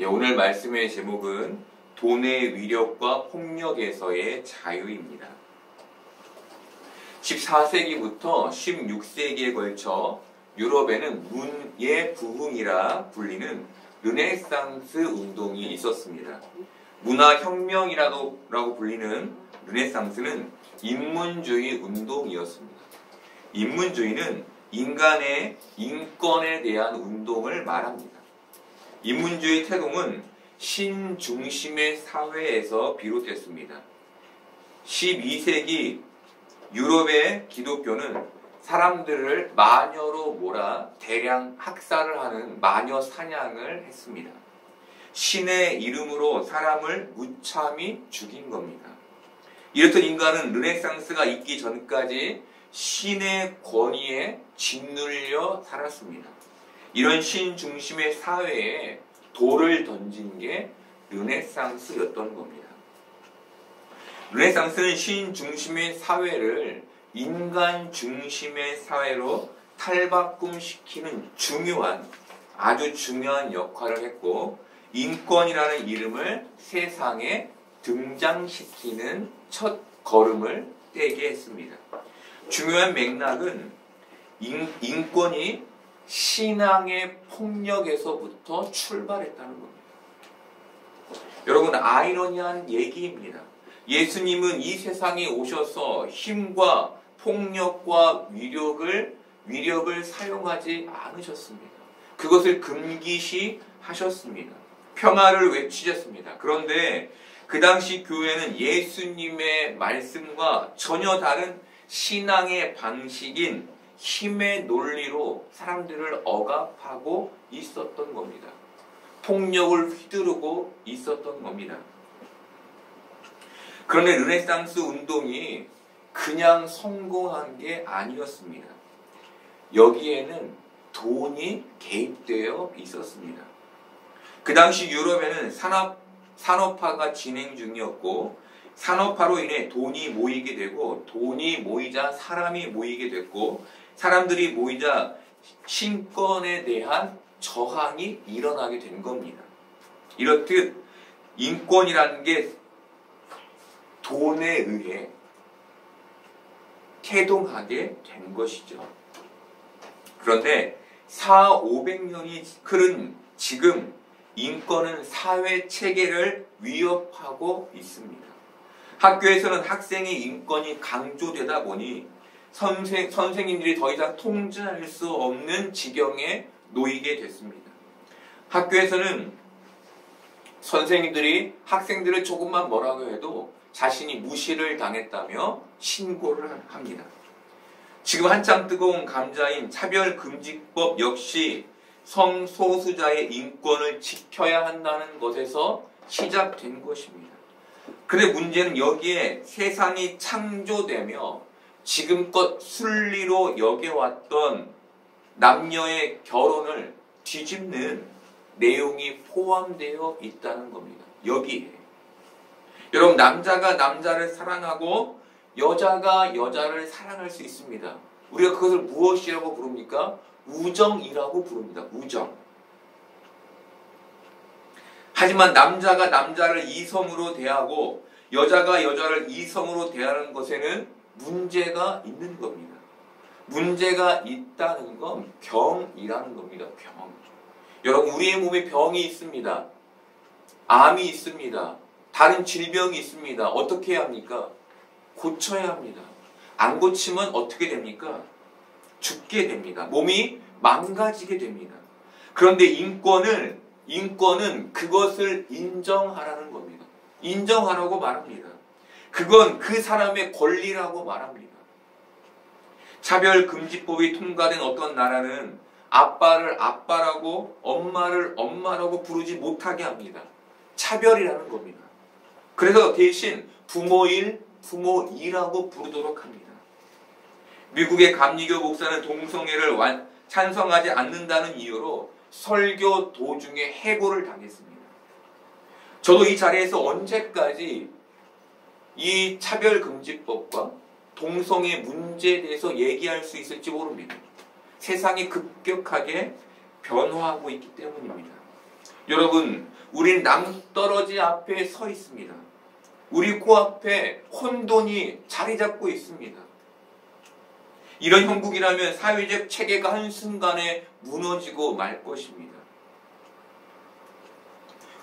오늘 말씀의 제목은 돈의 위력과 폭력에서의 자유입니다. 14세기부터 16세기에 걸쳐 유럽에는 문예 부흥이라 불리는 르네상스 운동이 있었습니다. 문화혁명이라고 불리는 르네상스는 인문주의 운동이었습니다. 인문주의는 인간의 인권에 대한 운동을 말합니다. 인문주의 태동은 신중심의 사회에서 비롯됐습니다. 12세기 유럽의 기독교는 사람들을 마녀로 몰아 대량 학살을 하는 마녀 사냥을 했습니다. 신의 이름으로 사람을 무참히 죽인 겁니다. 이렇듯 인간은 르네상스가 있기 전까지 신의 권위에 짓눌려 살았습니다. 이런 신 중심의 사회에 돌을 던진 게 르네상스였던 겁니다. 르네상스는 신 중심의 사회를 인간 중심의 사회로 탈바꿈시키는 아주 중요한 역할을 했고, 인권이라는 이름을 세상에 등장시키는 첫 걸음을 떼게 했습니다. 중요한 맥락은 인권이 신앙의 폭력에서부터 출발했다는 겁니다. 여러분, 아이러니한 얘기입니다. 예수님은 이 세상에 오셔서 힘과 폭력과 위력을 사용하지 않으셨습니다. 그것을 금기시 하셨습니다. 평화를 외치셨습니다. 그런데 그 당시 교회는 예수님의 말씀과 전혀 다른 신앙의 방식인 힘의 논리로 사람들을 억압하고 있었던 겁니다. 폭력을 휘두르고 있었던 겁니다. 그런데 르네상스 운동이 그냥 성공한 게 아니었습니다. 여기에는 돈이 개입되어 있었습니다. 그 당시 유럽에는 산업화가 진행 중이었고, 산업화로 인해 돈이 모이게 되고, 돈이 모이자 사람이 모이게 됐고, 사람들이 모이자 신권에 대한 저항이 일어나게 된 겁니다. 이렇듯 인권이라는 게 돈에 의해 태동하게 된 것이죠. 그런데 400~500년이 흐른 지금 인권은 사회 체계를 위협하고 있습니다. 학교에서는 학생의 인권이 강조되다 보니 선생님들이 더 이상 통제할 수 없는 지경에 놓이게 됐습니다. 학교에서는 선생님들이 학생들을 조금만 뭐라고 해도 자신이 무시를 당했다며 신고를 합니다. 지금 한창 뜨거운 감자인 차별금지법 역시 성소수자의 인권을 지켜야 한다는 것에서 시작된 것입니다. 그런데 문제는 여기에 세상이 창조되며 지금껏 순리로 여겨왔던 남녀의 결혼을 뒤집는 내용이 포함되어 있다는 겁니다. 여기에. 여러분, 남자가 남자를 사랑하고 여자가 여자를 사랑할 수 있습니다. 우리가 그것을 무엇이라고 부릅니까? 우정이라고 부릅니다. 우정. 하지만 남자가 남자를 이성으로 대하고 여자가 여자를 이성으로 대하는 것에는 문제가 있는 겁니다. 문제가 있다는 건 병이라는 겁니다. 병. 여러분, 우리의 몸에 병이 있습니다. 암이 있습니다. 다른 질병이 있습니다. 어떻게 해야 합니까? 고쳐야 합니다. 안 고치면 어떻게 됩니까? 죽게 됩니다. 몸이 망가지게 됩니다. 그런데 인권은 그것을 인정하라는 겁니다. 인정하라고 말합니다. 그건 그 사람의 권리라고 말합니다. 차별금지법이 통과된 어떤 나라는 아빠를 아빠라고 엄마를 엄마라고 부르지 못하게 합니다. 차별이라는 겁니다. 그래서 대신 부모 1, 부모 2라고 부르도록 합니다. 미국의 감리교 목사는 동성애를 찬성하지 않는다는 이유로 설교 도중에 해고를 당했습니다. 저도 이 자리에서 언제까지 이 차별금지법과 동성애 문제에 대해서 얘기할 수 있을지 모릅니다. 세상이 급격하게 변화하고 있기 때문입니다. 여러분, 우린 낭떠러지 앞에 서 있습니다. 우리 코앞에 혼돈이 자리 잡고 있습니다. 이런 형국이라면 사회적 체계가 한순간에 무너지고 말 것입니다.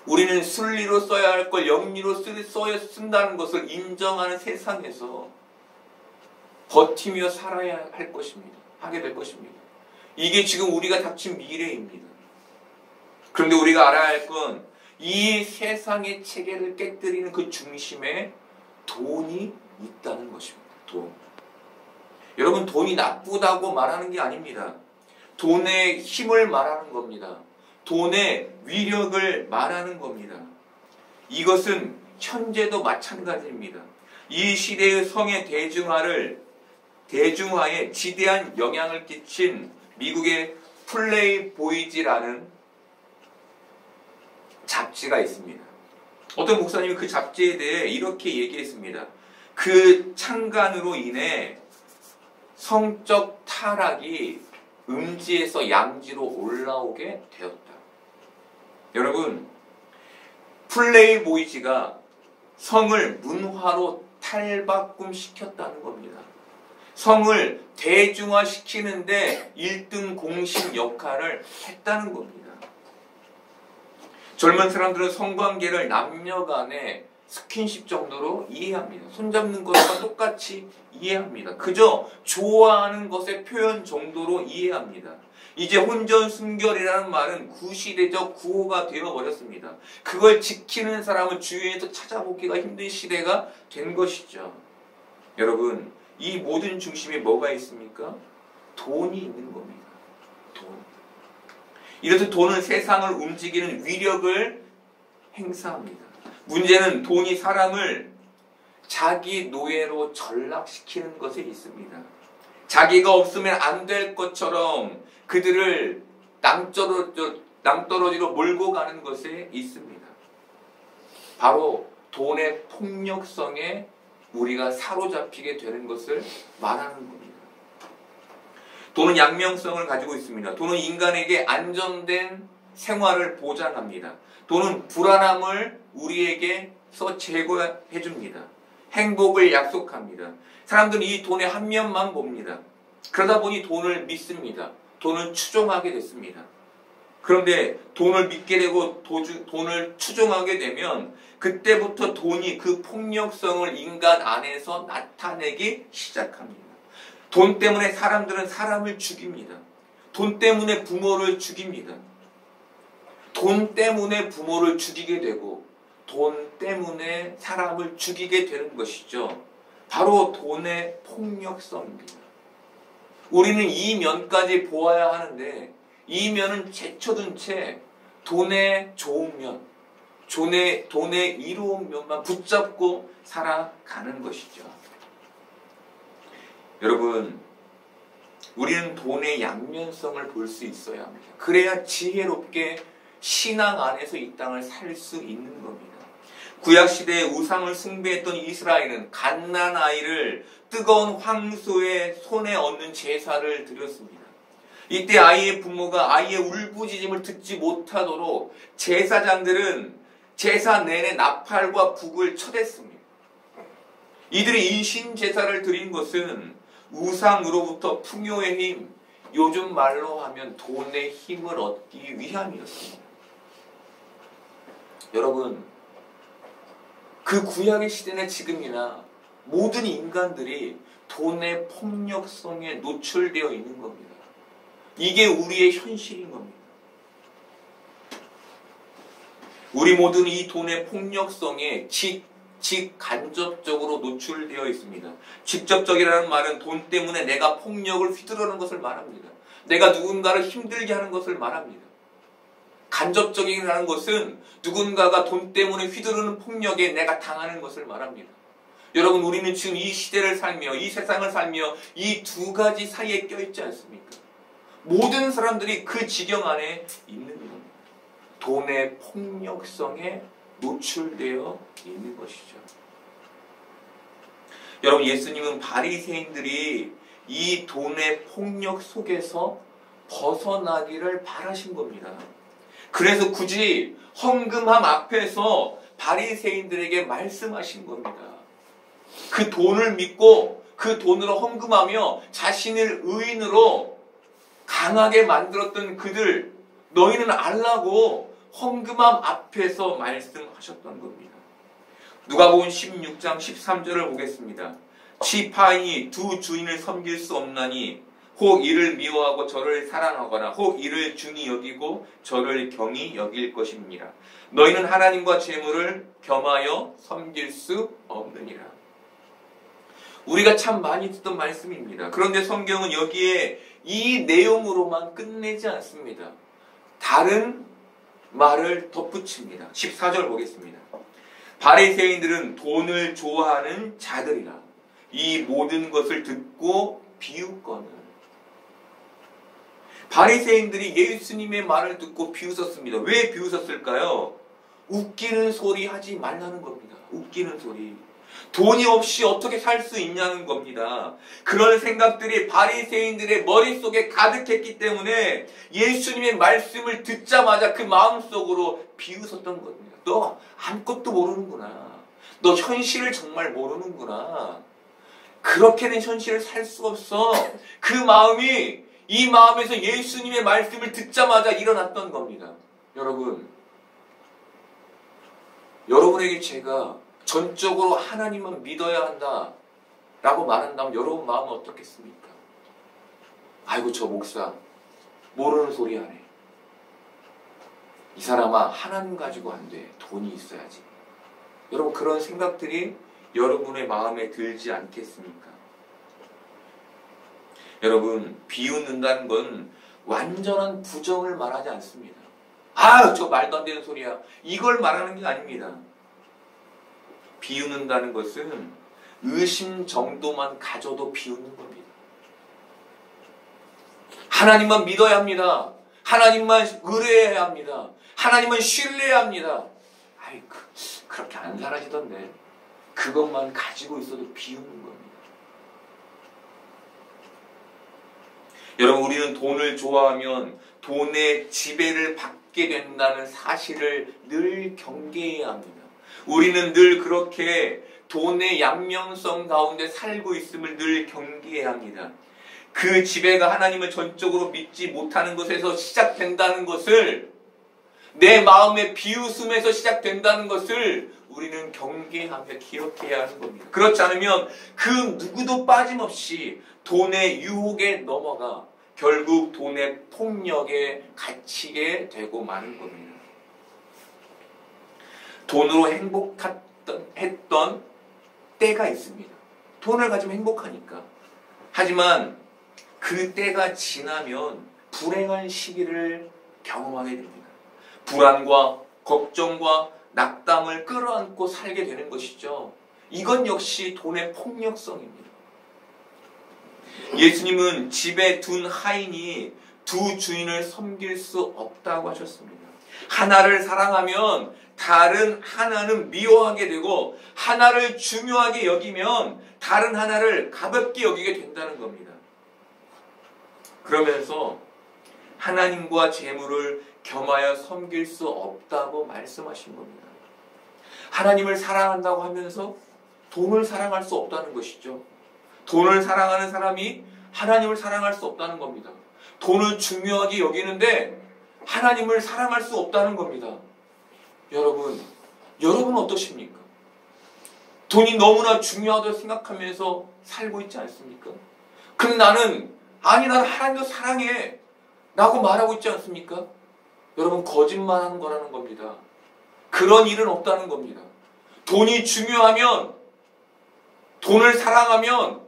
우리는 순리로 써야 할 걸 영리로 쓴다는 것을 인정하는 세상에서 버티며 살아야 할 것입니다. 하게 될 것입니다. 이게 지금 우리가 닥친 미래입니다. 그런데 우리가 알아야 할 건 이 세상의 체계를 깨뜨리는 그 중심에 돈이 있다는 것입니다. 돈. 여러분, 돈이 나쁘다고 말하는 게 아닙니다. 돈의 힘을 말하는 겁니다. 돈의 위력을 말하는 겁니다. 이것은 현재도 마찬가지입니다. 이 시대의 성의 대중화에 지대한 영향을 끼친 미국의 플레이보이지라는 잡지가 있습니다. 어떤 목사님이 그 잡지에 대해 이렇게 얘기했습니다. 그 창간으로 인해 성적 타락이 음지에서 양지로 올라오게 되었다. 여러분, 플레이보이지가 성을 문화로 탈바꿈시켰다는 겁니다. 성을 대중화시키는데 1등 공신 역할을 했다는 겁니다. 젊은 사람들은 성관계를 남녀 간의 스킨십 정도로 이해합니다. 손잡는 것과 똑같이 이해합니다. 그저 좋아하는 것의 표현 정도로 이해합니다. 이제 혼전순결이라는 말은 구시대적 구호가 되어버렸습니다. 그걸 지키는 사람은 주위에서 찾아보기가 힘든 시대가 된 것이죠. 여러분, 이 모든 중심에 뭐가 있습니까? 돈이 있는 겁니다. 돈. 이래서 돈은 세상을 움직이는 위력을 행사합니다. 문제는 돈이 사람을 자기 노예로 전락시키는 것에 있습니다. 자기가 없으면 안 될 것처럼 그들을 낭떠러지로 몰고 가는 것에 있습니다. 바로 돈의 폭력성에 우리가 사로잡히게 되는 것을 말하는 겁니다. 돈은 양면성을 가지고 있습니다. 돈은 인간에게 안정된 생활을 보장합니다. 돈은 불안함을 우리에게서 제거해 줍니다. 행복을 약속합니다. 사람들은 이 돈의 한 면만 봅니다. 그러다 보니 돈을 믿습니다. 돈을 추종하게 됐습니다. 그런데 돈을 믿게 되고 돈을 추종하게 되면 그때부터 돈이 그 폭력성을 인간 안에서 나타내기 시작합니다. 돈 때문에 사람들은 사람을 죽입니다. 돈 때문에 부모를 죽입니다. 돈 때문에 부모를 죽이게 되고 돈 때문에 사람을 죽이게 되는 것이죠. 바로 돈의 폭력성입니다. 우리는 이 면까지 보아야 하는데 이 면은 제쳐둔 채 돈의 좋은 면, 돈의 이로운 면만 붙잡고 살아가는 것이죠. 여러분, 우리는 돈의 양면성을 볼 수 있어야 합니다. 그래야 지혜롭게 신앙 안에서 이 땅을 살 수 있는 겁니다. 구약시대에 우상을 숭배했던 이스라엘은 갓난아이를 뜨거운 황소의 손에 얹는 제사를 드렸습니다. 이때 아이의 부모가 아이의 울부짖음을 듣지 못하도록 제사장들은 제사 내내 나팔과 북을 쳐댔습니다. 이들이 인신 제사를 드린 것은 우상으로부터 풍요의 힘, 요즘 말로 하면 돈의 힘을 얻기 위함이었습니다. 여러분, 그 구약의 시대나 지금이나 모든 인간들이 돈의 폭력성에 노출되어 있는 겁니다. 이게 우리의 현실인 겁니다. 우리 모두는 이 돈의 폭력성에 직간접적으로 노출되어 있습니다. 직접적이라는 말은 돈 때문에 내가 폭력을 휘두르는 것을 말합니다. 내가 누군가를 힘들게 하는 것을 말합니다. 간접적이라는 것은 누군가가 돈 때문에 휘두르는 폭력에 내가 당하는 것을 말합니다. 여러분, 우리는 지금 이 시대를 살며 이 세상을 살며 이 두 가지 사이에 껴있지 않습니까? 모든 사람들이 그 지경 안에 있는 겁니다. 돈의 폭력성에 노출되어 있는 것이죠. 여러분, 예수님은 바리새인들이 이 돈의 폭력 속에서 벗어나기를 바라신 겁니다. 그래서 굳이 헌금함 앞에서 바리새인들에게 말씀하신 겁니다. 그 돈을 믿고 그 돈으로 헌금하며 자신을 의인으로 강하게 만들었던 그들, 너희는 알라고 헌금함 앞에서 말씀하셨던 겁니다. 누가복음 16장 13절을 보겠습니다. 지파인이 두 주인을 섬길 수 없나니 혹 이를 미워하고 저를 사랑하거나 혹 이를 중히 여기고 저를 경히 여길 것입니다. 너희는 하나님과 재물을 겸하여 섬길 수 없느니라. 우리가 참 많이 듣던 말씀입니다. 그런데 성경은 여기에 이 내용으로만 끝내지 않습니다. 다른 말을 덧붙입니다. 14절 보겠습니다. 바리새인들은 돈을 좋아하는 자들이라. 이 모든 것을 듣고 비웃거늘. 바리새인들이 예수님의 말을 듣고 비웃었습니다. 왜 비웃었을까요? 웃기는 소리 하지 말라는 겁니다. 웃기는 소리. 돈이 없이 어떻게 살 수 있냐는 겁니다. 그런 생각들이 바리새인들의 머릿속에 가득했기 때문에 예수님의 말씀을 듣자마자 그 마음속으로 비웃었던 겁니다. 너 아무것도 모르는구나. 너 현실을 정말 모르는구나. 그렇게는 현실을 살 수 없어. 그 마음이 이 마음에서 예수님의 말씀을 듣자마자 일어났던 겁니다. 여러분에게 제가 전적으로 하나님만 믿어야 한다 라고 말한다면 여러분 마음은 어떻겠습니까? 아이고 저 목사 모르는 소리 하네. 이 사람아 하나님 가지고 안 돼. 돈이 있어야지. 여러분 그런 생각들이 여러분의 마음에 들지 않겠습니까? 여러분 비웃는다는 건 완전한 부정을 말하지 않습니다. 아, 저 말도 안 되는 소리야. 이걸 말하는 게 아닙니다. 비웃는다는 것은 의심 정도만 가져도 비웃는 겁니다. 하나님만 믿어야 합니다. 하나님만 의뢰해야 합니다. 하나님만 신뢰해야 합니다. 아이, 그렇게 안 사라지던데. 그것만 가지고 있어도 비웃는 겁니다. 여러분, 우리는 돈을 좋아하면 돈의 지배를 받게 된다는 사실을 늘 경계해야 합니다. 우리는 늘 그렇게 돈의 양면성 가운데 살고 있음을 늘 경계해야 합니다. 그 지배가 하나님을 전적으로 믿지 못하는 것에서 시작된다는 것을, 내 마음의 비웃음에서 시작된다는 것을 우리는 경계하며 기억해야 하는 겁니다. 그렇지 않으면 그 누구도 빠짐없이 돈의 유혹에 넘어가 결국 돈의 폭력에 갇히게 되고 마는 겁니다. 돈으로 행복했던 때가 있습니다. 돈을 가지면 행복하니까. 하지만 그 때가 지나면 불행한 시기를 경험하게 됩니다. 불안과 걱정과 낙담을 끌어안고 살게 되는 것이죠. 이건 역시 돈의 폭력성입니다. 예수님은 집에 둔 하인이 두 주인을 섬길 수 없다고 하셨습니다. 하나를 사랑하면 다른 하나는 미워하게 되고, 하나를 중요하게 여기면 다른 하나를 가볍게 여기게 된다는 겁니다. 그러면서 하나님과 재물을 겸하여 섬길 수 없다고 말씀하신 겁니다. 하나님을 사랑한다고 하면서 돈을 사랑할 수 없다는 것이죠. 돈을 사랑하는 사람이 하나님을 사랑할 수 없다는 겁니다. 돈을 중요하게 여기는데 하나님을 사랑할 수 없다는 겁니다. 여러분은 어떠십니까? 돈이 너무나 중요하다고 생각하면서 살고 있지 않습니까? 그럼 나는 하나님도 사랑해 라고 말하고 있지 않습니까? 여러분, 거짓말하는 거라는 겁니다. 그런 일은 없다는 겁니다. 돈이 중요하면, 돈을 사랑하면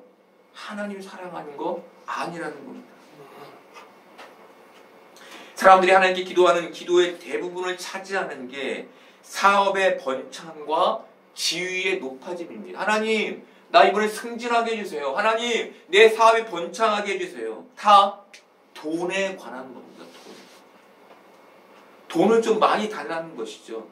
하나님을 사랑하는 거 아니라는 겁니다. 사람들이 하나님께 기도하는 기도의 대부분을 차지하는 게 사업의 번창과 지위의 높아짐입니다. 하나님, 나 이번에 승진하게 해주세요. 하나님, 내 사업이 번창하게 해주세요. 다 돈에 관한 겁니다. 돈을 좀 많이 달라는 것이죠.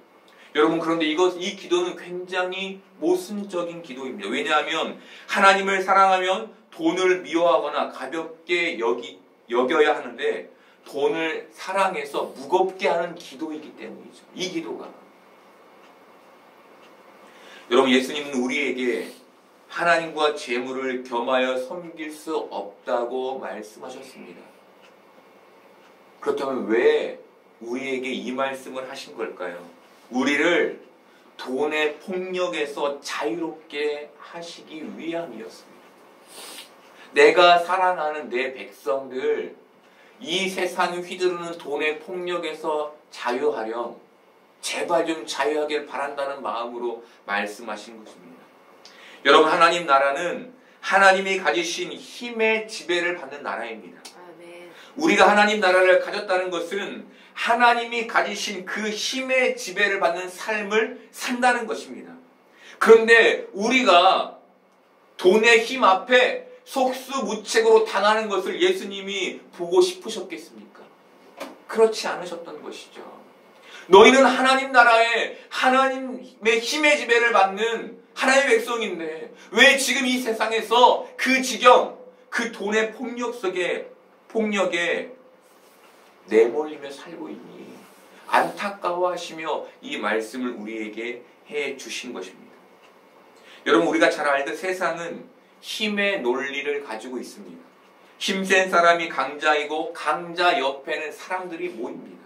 여러분, 그런데 이 기도는 굉장히 모순적인 기도입니다. 왜냐하면 하나님을 사랑하면 돈을 미워하거나 가볍게 여겨야 하는데, 돈을 사랑해서 무겁게 하는 기도이기 때문이죠. 이 기도가. 여러분, 예수님은 우리에게 하나님과 재물을 겸하여 섬길 수 없다고 말씀하셨습니다. 그렇다면 왜 우리에게 이 말씀을 하신 걸까요? 우리를 돈의 폭력에서 자유롭게 하시기 위함이었습니다. 내가 사랑하는 내 백성들, 이 세상이 휘두르는 돈의 폭력에서 자유하렴, 제발 좀 자유하길 바란다는 마음으로 말씀하신 것입니다. 여러분, 하나님 나라는 하나님이 가지신 힘의 지배를 받는 나라입니다. 우리가 하나님 나라를 가졌다는 것은 하나님이 가지신 그 힘의 지배를 받는 삶을 산다는 것입니다. 그런데 우리가 돈의 힘 앞에 속수무책으로 당하는 것을 예수님이 보고 싶으셨겠습니까? 그렇지 않으셨던 것이죠. 너희는 하나님 나라에 하나님의 힘의 지배를 받는 하나님의 백성인데 왜 지금 이 세상에서 그 지경, 그 돈의 폭력에 내몰리며 살고 있니? 안타까워하시며 이 말씀을 우리에게 해 주신 것입니다. 여러분, 우리가 잘 알듯 세상은 힘의 논리를 가지고 있습니다. 힘센 사람이 강자이고 강자 옆에는 사람들이 모입니다.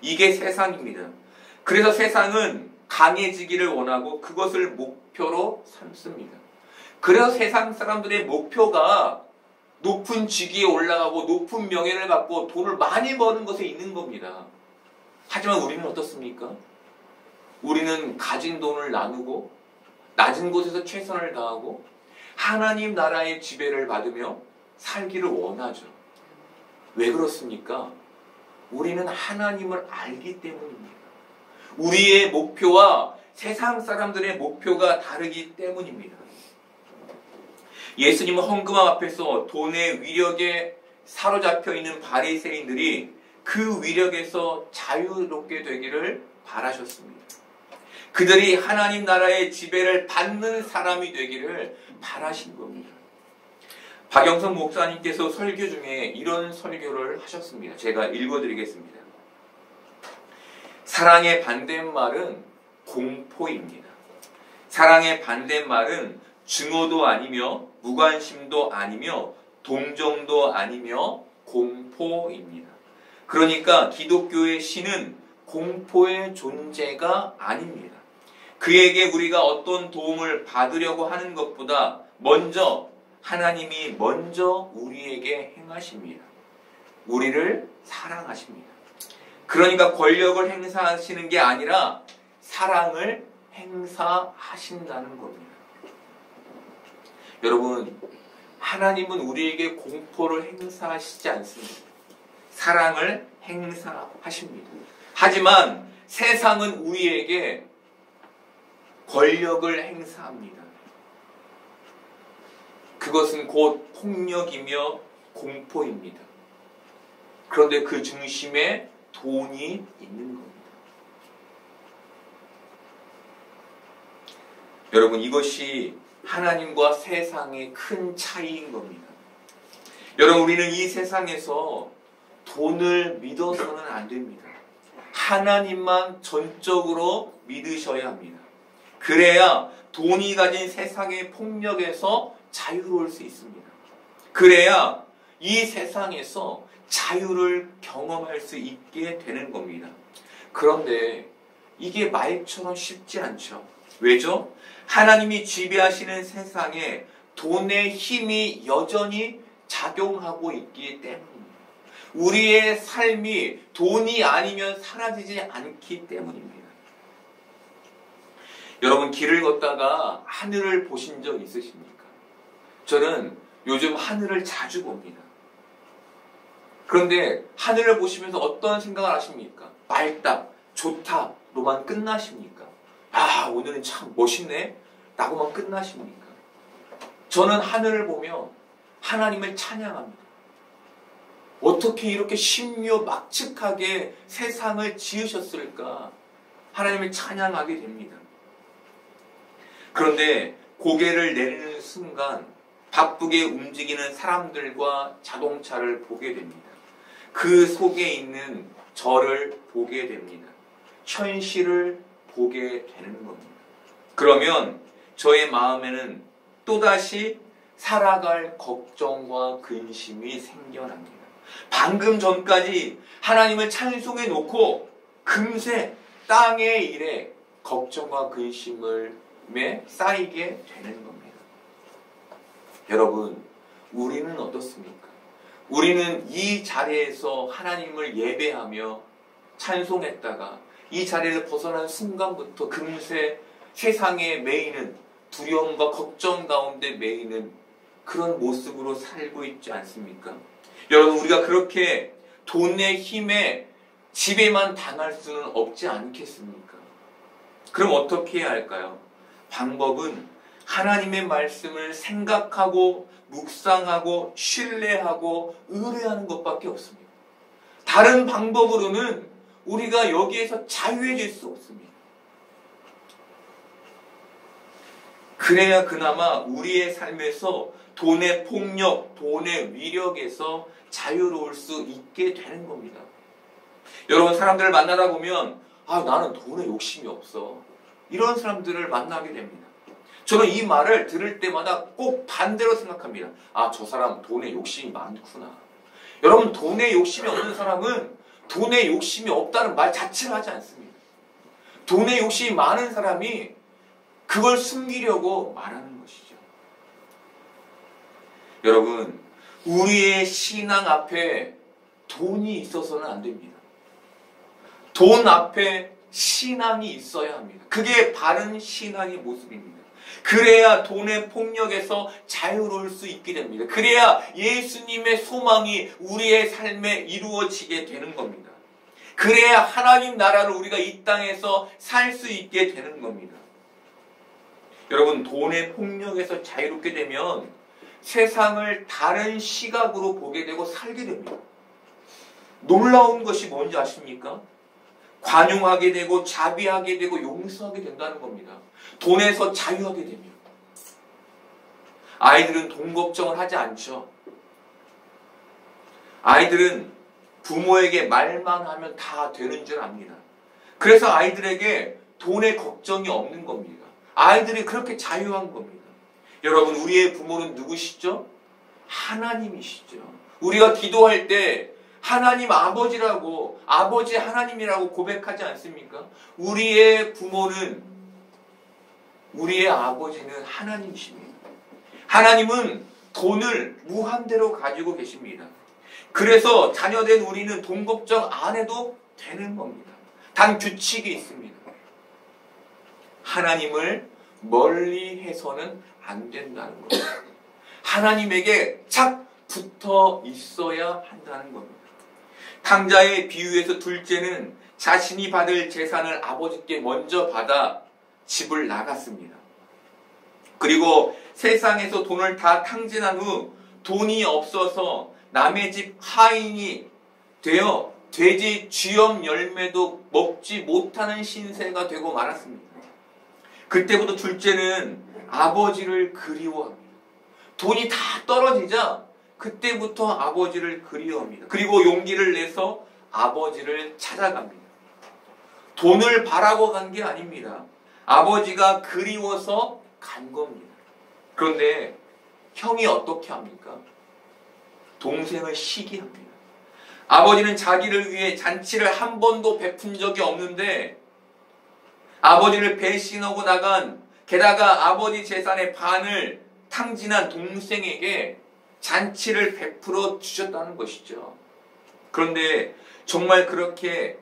이게 세상입니다. 그래서 세상은 강해지기를 원하고 그것을 목표로 삼습니다. 그래서 세상 사람들의 목표가 높은 직위에 올라가고 높은 명예를 갖고 돈을 많이 버는 것에 있는 겁니다. 하지만 우리는 어떻습니까? 우리는 가진 돈을 나누고 낮은 곳에서 최선을 다하고 하나님 나라의 지배를 받으며 살기를 원하죠. 왜 그렇습니까? 우리는 하나님을 알기 때문입니다. 우리의 목표와 세상 사람들의 목표가 다르기 때문입니다. 예수님은 헌금함 앞에서 돈의 위력에 사로잡혀 있는 바리새인들이 그 위력에서 자유롭게 되기를 바라셨습니다. 그들이 하나님 나라의 지배를 받는 사람이 되기를 바라신 겁니다. 박영선 목사님께서 설교 중에 이런 설교를 하셨습니다. 제가 읽어드리겠습니다. 사랑의 반대말은 공포입니다. 사랑의 반대말은 증오도 아니며 무관심도 아니며 동정도 아니며 공포입니다. 그러니까 기독교의 신은 공포의 존재가 아닙니다. 그에게 우리가 어떤 도움을 받으려고 하는 것보다 먼저 하나님이 먼저 우리에게 행하십니다. 우리를 사랑하십니다. 그러니까 권력을 행사하시는 게 아니라 사랑을 행사하신다는 겁니다. 여러분, 하나님은 우리에게 공포를 행사하시지 않습니다. 사랑을 행사하십니다. 하지만 세상은 우리에게 권력을 행사합니다. 그것은 곧 폭력이며 공포입니다. 그런데 그 중심에 돈이 있는 겁니다. 여러분, 이것이 하나님과 세상의 큰 차이인 겁니다. 여러분, 우리는 이 세상에서 돈을 믿어서는 안 됩니다. 하나님만 전적으로 믿으셔야 합니다. 그래야 돈이 가진 세상의 폭력에서 자유로울 수 있습니다. 그래야 이 세상에서 자유를 경험할 수 있게 되는 겁니다. 그런데 이게 말처럼 쉽지 않죠. 왜죠? 하나님이 지배하시는 세상에 돈의 힘이 여전히 작용하고 있기 때문입니다. 우리의 삶이 돈이 아니면 사라지지 않기 때문입니다. 여러분, 길을 걷다가 하늘을 보신 적 있으십니까? 저는 요즘 하늘을 자주 봅니다. 그런데 하늘을 보시면서 어떤 생각을 하십니까? 맑다, 좋다로만 끝나십니까? 아, 오늘은 참 멋있네 라고만 끝나십니까? 저는 하늘을 보며 하나님을 찬양합니다. 어떻게 이렇게 신묘막측하게 세상을 지으셨을까? 하나님을 찬양하게 됩니다. 그런데 고개를 내리는 순간 바쁘게 움직이는 사람들과 자동차를 보게 됩니다. 그 속에 있는 저를 보게 됩니다. 현실을 보게 되는 겁니다. 그러면 저의 마음에는 또다시 살아갈 걱정과 근심이 생겨납니다. 방금 전까지 하나님을 찬송해 놓고 금세 땅의 일에 걱정과 근심을 쌓이게 되는 겁니다. 여러분, 우리는 어떻습니까? 우리는 이 자리에서 하나님을 예배하며 찬송했다가 이 자리를 벗어난 순간부터 금세 세상에 매이는 두려움과 걱정 가운데 매이는 그런 모습으로 살고 있지 않습니까? 여러분, 우리가 그렇게 돈의 힘에 지배만 당할 수는 없지 않겠습니까? 그럼 어떻게 해야 할까요? 방법은 하나님의 말씀을 생각하고 묵상하고 신뢰하고 의뢰하는 것밖에 없습니다. 다른 방법으로는 우리가 여기에서 자유해질 수 없습니다. 그래야 그나마 우리의 삶에서 돈의 폭력, 돈의 위력에서 자유로울 수 있게 되는 겁니다. 여러분, 사람들을 만나다 보면 나는 돈에 욕심이 없어. 이런 사람들을 만나게 됩니다. 저는 이 말을 들을 때마다 꼭 반대로 생각합니다. 저 사람 돈에 욕심이 많구나. 여러분, 돈에 욕심이 없는 사람은 돈에 욕심이 없다는 말 자체를 하지 않습니다. 돈에 욕심이 많은 사람이 그걸 숨기려고 말하는 것이죠. 여러분, 우리의 신앙 앞에 돈이 있어서는 안 됩니다. 돈 앞에 신앙이 있어야 합니다. 그게 바른 신앙의 모습입니다. 그래야 돈의 폭력에서 자유로울 수 있게 됩니다. 그래야 예수님의 소망이 우리의 삶에 이루어지게 되는 겁니다. 그래야 하나님 나라를 우리가 이 땅에서 살 수 있게 되는 겁니다. 여러분, 돈의 폭력에서 자유롭게 되면 세상을 다른 시각으로 보게 되고 살게 됩니다. 놀라운 것이 뭔지 아십니까? 관용하게 되고 자비하게 되고 용서하게 된다는 겁니다. 돈에서 자유하게 되면. 아이들은 돈 걱정을 하지 않죠. 아이들은 부모에게 말만 하면 다 되는 줄 압니다. 그래서 아이들에게 돈의 걱정이 없는 겁니다. 아이들이 그렇게 자유한 겁니다. 여러분, 우리의 부모는 누구시죠? 하나님이시죠. 우리가 기도할 때 하나님 아버지라고, 아버지 하나님이라고 고백하지 않습니까? 우리의 부모는, 우리의 아버지는 하나님이십니다. 하나님은 돈을 무한대로 가지고 계십니다. 그래서 자녀된 우리는 돈 걱정 안 해도 되는 겁니다. 단 규칙이 있습니다. 하나님을 멀리 해서는 안 된다는 겁니다. 하나님에게 착 붙어 있어야 한다는 겁니다. 탕자의 비유에서 둘째는 자신이 받을 재산을 아버지께 먼저 받아 집을 나갔습니다. 그리고 세상에서 돈을 다 탕진한 후 돈이 없어서 남의 집 하인이 되어 돼지 쥐염 열매도 먹지 못하는 신세가 되고 말았습니다. 그때부터 둘째는 아버지를 그리워합니다. 돈이 다 떨어지자 그때부터 아버지를 그리워합니다. 그리고 용기를 내서 아버지를 찾아갑니다. 돈을 바라고 간 게 아닙니다. 아버지가 그리워서 간 겁니다. 그런데 형이 어떻게 합니까? 동생을 시기합니다. 아버지는 자기를 위해 잔치를 한 번도 베푼 적이 없는데 아버지를 배신하고 나간, 게다가 아버지 재산의 반을 탕진한 동생에게 잔치를 베풀어 주셨다는 것이죠. 그런데 정말 그렇게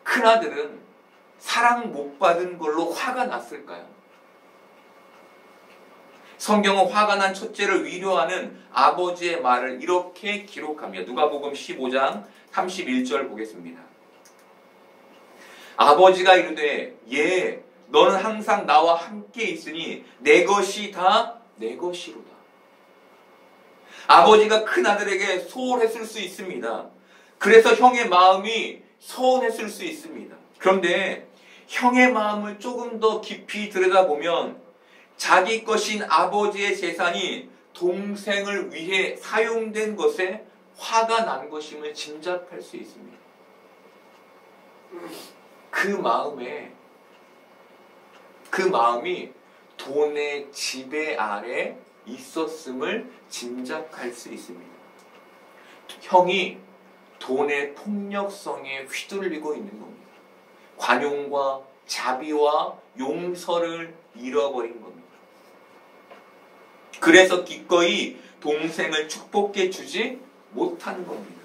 큰아들은 사랑 못 받은 걸로 화가 났을까요? 성경은 화가 난 첫째를 위로하는 아버지의 말을 이렇게 기록합니다. 누가복음 15장 31절 보겠습니다. 아버지가 이르되 예, 너는 항상 나와 함께 있으니 내 것이 다 내 것이로다. 아버지가 큰아들에게 소홀했을 수 있습니다. 그래서 형의 마음이 서운했을 수 있습니다. 그런데 형의 마음을 조금 더 깊이 들여다보면 자기 것인 아버지의 재산이 동생을 위해 사용된 것에 화가 난 것임을 짐작할 수 있습니다. 그 마음이 돈의 지배 아래 있었음을 짐작할 수 있습니다. 형이 돈의 폭력성에 휘둘리고 있는 겁니다. 관용과 자비와 용서를 잃어버린 겁니다. 그래서 기꺼이 동생을 축복해 주지 못한 겁니다.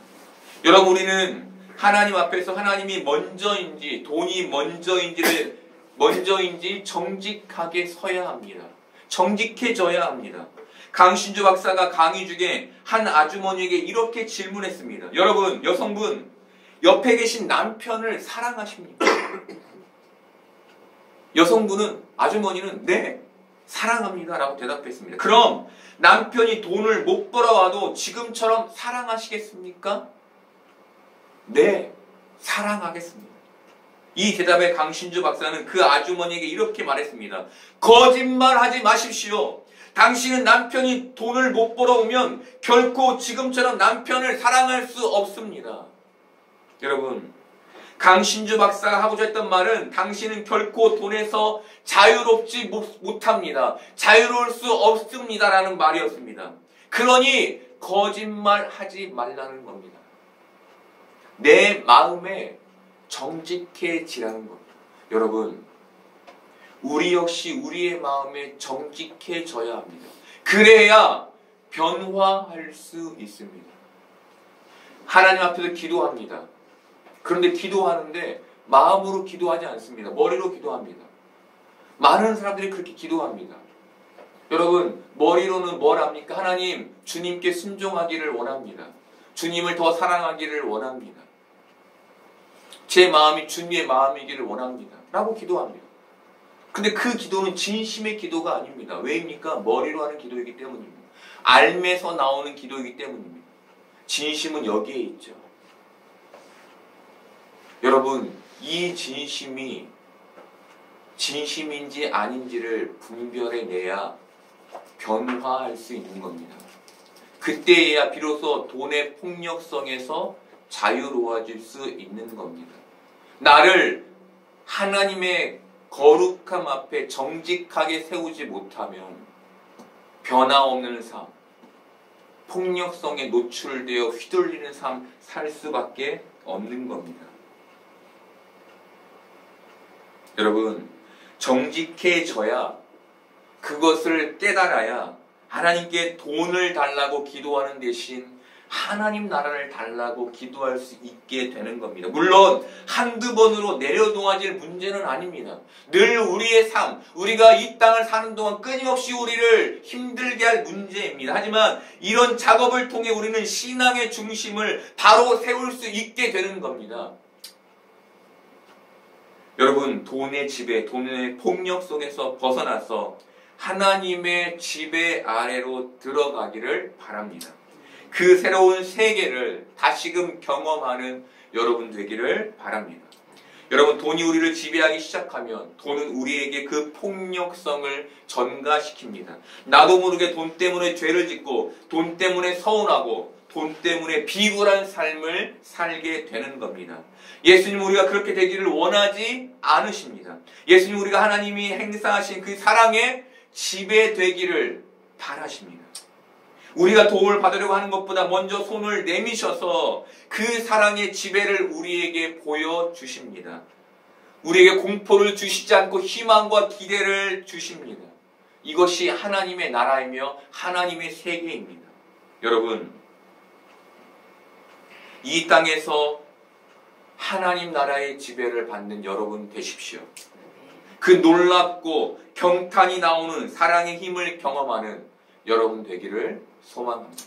여러분, 우리는 하나님 앞에서 하나님이 먼저인지 돈이 먼저인지 정직하게 서야 합니다. 정직해져야 합니다. 강신주 박사가 강의 중에 한 아주머니에게 이렇게 질문했습니다. 여러분, 여성분, 옆에 계신 남편을 사랑하십니까? 여성분은, 아주머니는 네, 사랑합니다 라고 대답했습니다. 그럼 남편이 돈을 못 벌어와도 지금처럼 사랑하시겠습니까? 네, 사랑하겠습니다. 이 대답에 강신주 박사는 그 아주머니에게 이렇게 말했습니다. 거짓말하지 마십시오. 당신은 남편이 돈을 못 벌어오면 결코 지금처럼 남편을 사랑할 수 없습니다. 여러분, 강신주 박사가 하고자 했던 말은 당신은 결코 돈에서 자유롭지 못합니다. 자유로울 수 없습니다라는 말이었습니다. 그러니 거짓말하지 말라는 겁니다. 내 마음에 정직해지라는 겁니다. 여러분, 우리 역시 우리의 마음에 정직해져야 합니다. 그래야 변화할 수 있습니다. 하나님 앞에서 기도합니다. 그런데 기도하는데 마음으로 기도하지 않습니다. 머리로 기도합니다. 많은 사람들이 그렇게 기도합니다. 여러분, 머리로는 뭘 합니까? 하나님, 주님께 순종하기를 원합니다. 주님을 더 사랑하기를 원합니다. 제 마음이 주님의 마음이기를 원합니다. 라고 기도합니다. 근데 그 기도는 진심의 기도가 아닙니다. 왜입니까? 머리로 하는 기도이기 때문입니다. 알면서 나오는 기도이기 때문입니다. 진심은 여기에 있죠. 여러분, 이 진심이 진심인지 아닌지를 분별해내야 변화할 수 있는 겁니다. 그때에야 비로소 돈의 폭력성에서 자유로워질 수 있는 겁니다. 나를 하나님의 거룩함 앞에 정직하게 세우지 못하면 변화없는 삶, 폭력성에 노출되어 휘둘리는 삶 살 수밖에 없는 겁니다. 여러분, 정직해져야, 그것을 깨달아야 하나님께 돈을 달라고 기도하는 대신 하나님 나라를 달라고 기도할 수 있게 되는 겁니다. 물론 한두 번으로 내려놓아질 문제는 아닙니다. 늘 우리의 삶, 우리가 이 땅을 사는 동안 끊임없이 우리를 힘들게 할 문제입니다. 하지만 이런 작업을 통해 우리는 신앙의 중심을 바로 세울 수 있게 되는 겁니다. 여러분, 돈의 지배, 돈의 폭력 속에서 벗어나서 하나님의 지배 아래로 들어가기를 바랍니다. 그 새로운 세계를 다시금 경험하는 여러분 되기를 바랍니다. 여러분, 돈이 우리를 지배하기 시작하면 돈은 우리에게 그 폭력성을 전가시킵니다. 나도 모르게 돈 때문에 죄를 짓고 돈 때문에 서운하고 돈 때문에 비굴한 삶을 살게 되는 겁니다. 예수님, 우리가 그렇게 되기를 원하지 않으십니다. 예수님, 우리가 하나님이 행사하신 그 사랑에 지배되기를 바라십니다. 우리가 도움을 받으려고 하는 것보다 먼저 손을 내미셔서 그 사랑의 지배를 우리에게 보여주십니다. 우리에게 공포를 주시지 않고 희망과 기대를 주십니다. 이것이 하나님의 나라이며 하나님의 세계입니다. 여러분, 이 땅에서 하나님 나라의 지배를 받는 여러분 되십시오. 그 놀랍고 경탄이 나오는 사랑의 힘을 경험하는 여러분 되기를 소망합니다.